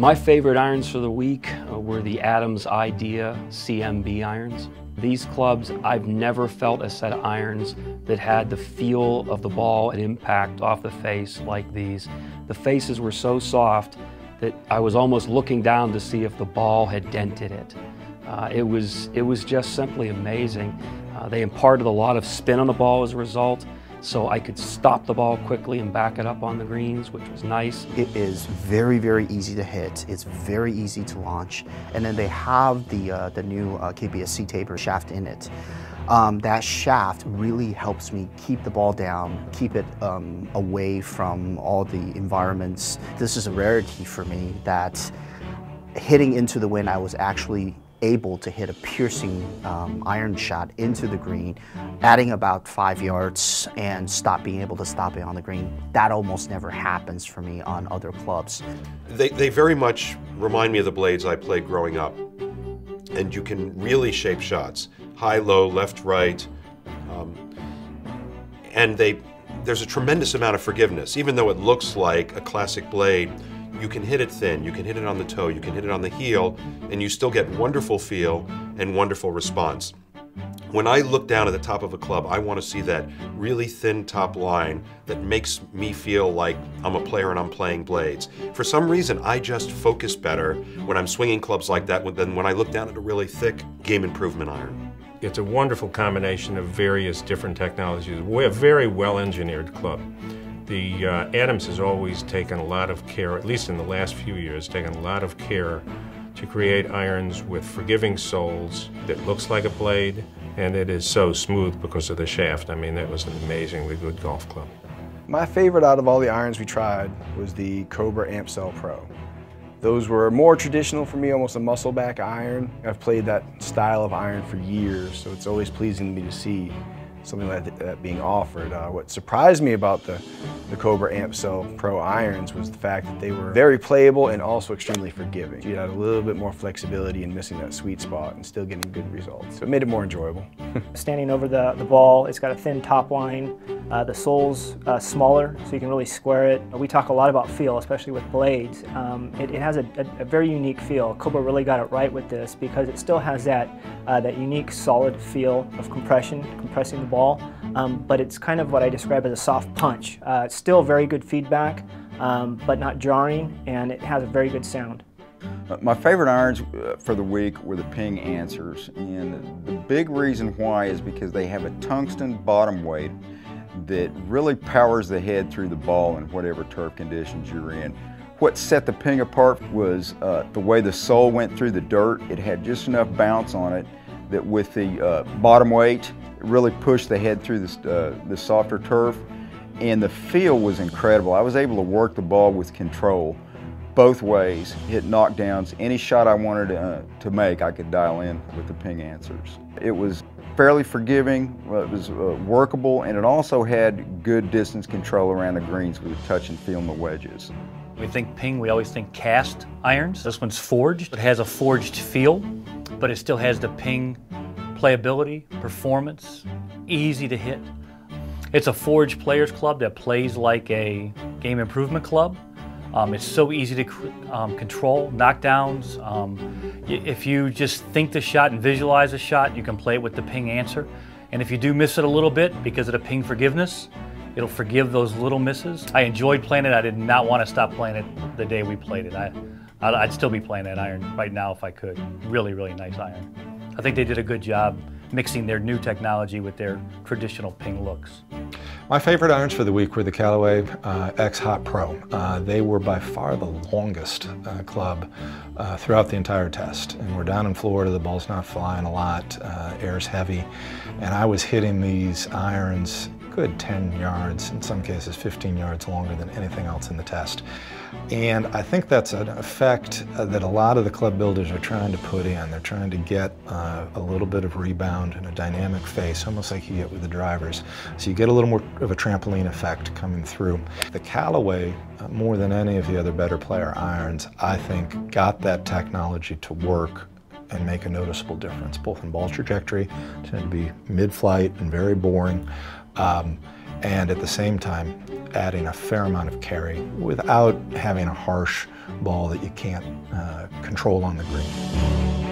My favorite irons for the week were the Adams Idea CMB irons. These clubs, I've never felt a set of irons that had the feel of the ball and impact off the face like these. The faces were so soft that I was almost looking down to see if the ball had dented it. It was just simply amazing. They imparted a lot of spin on the ball as a result, so I could stop the ball quickly and back it up on the greens, which was nice. It is very, very easy to hit. It's very easy to launch. And then they have the new KPSC taper shaft in it. That shaft really helps me keep the ball down, keep it away from all the environments. This is a rarity for me that hitting into the wind, I was actually able to hit a piercing iron shot into the green, adding about 5 yards and being able to stop it on the green. That almost never happens for me on other clubs. They very much remind me of the blades I played growing up. And you can really shape shots. High, low, left, right. And there's a tremendous amount of forgiveness. Even though it looks like a classic blade, you can hit it thin, you can hit it on the toe, you can hit it on the heel, and you still get wonderful feel and wonderful response. When I look down at the top of a club, I want to see that really thin top line that makes me feel like I'm a player and I'm playing blades. For some reason, I just focus better when I'm swinging clubs like that than when I look down at a really thick game improvement iron. It's a wonderful combination of various different technologies. We're a very well-engineered club. The Adams has always taken a lot of care, at least in the last few years, taken a lot of care to create irons with forgiving soles that looks like a blade, and it is so smooth because of the shaft. I mean, that was an amazingly good golf club. My favorite out of all the irons we tried was the Cobra Amp Cell Pro. Those were more traditional for me, almost a muscle back iron. I've played that style of iron for years, so it's always pleasing to me to see something like that being offered. What surprised me about the Cobra Amp Cell Pro irons was the fact that they were very playable and also extremely forgiving. You had a little bit more flexibility in missing that sweet spot and still getting good results. So it made it more enjoyable. Standing over the ball, it's got a thin top line. The sole's smaller, so you can really square it. We talk a lot about feel, especially with blades. It has a very unique feel. Cobra really got it right with this because it still has that unique solid feel of compressing the ball, but it's kind of what I describe as a soft punch. It's still very good feedback, but not jarring, and it has a very good sound. My favorite irons for the week were the Ping Ansers, and the big reason why is because they have a tungsten bottom weight that really powers the head through the ball in whatever turf conditions you're in. What set the Ping apart was the way the sole went through the dirt. It had just enough bounce on it that with the bottom weight, it really pushed the head through the softer turf, and the feel was incredible. I was able to work the ball with control both ways, hit knockdowns. Any shot I wanted to make, I could dial in with the Ping Ansers. It was fairly forgiving, it was workable, and it also had good distance control around the greens with the touch and feel in the wedges. We think Ping, we always think cast irons. This one's forged. It has a forged feel, but it still has the Ping playability, performance, easy to hit. It's a forged players club that plays like a game improvement club. It's so easy to control, knockdowns. If you just think the shot and visualize the shot, you can play it with the Ping Anser. And if you do miss it a little bit because of the Ping forgiveness, it'll forgive those little misses. I enjoyed playing it. I did not want to stop playing it the day we played it. I'd still be playing that iron right now if I could. Really, really nice iron. I think they did a good job mixing their new technology with their traditional Ping looks. My favorite irons for the week were the Callaway X Hot Pro. They were by far the longest club throughout the entire test. And we're down in Florida, the ball's not flying a lot, air's heavy, and I was hitting these irons good 10 yards, in some cases 15 yards longer than anything else in the test. And I think that's an effect that a lot of the club builders are trying to put in. They're trying to get a little bit of rebound and a dynamic face, almost like you get with the drivers. So you get a little more of a trampoline effect coming through. The Callaway, more than any of the other better player irons, I think got that technology to work and make a noticeable difference, both in ball trajectory, tend to be mid-flight and very boring, and at the same time adding a fair amount of carry without having a harsh ball that you can't control on the green.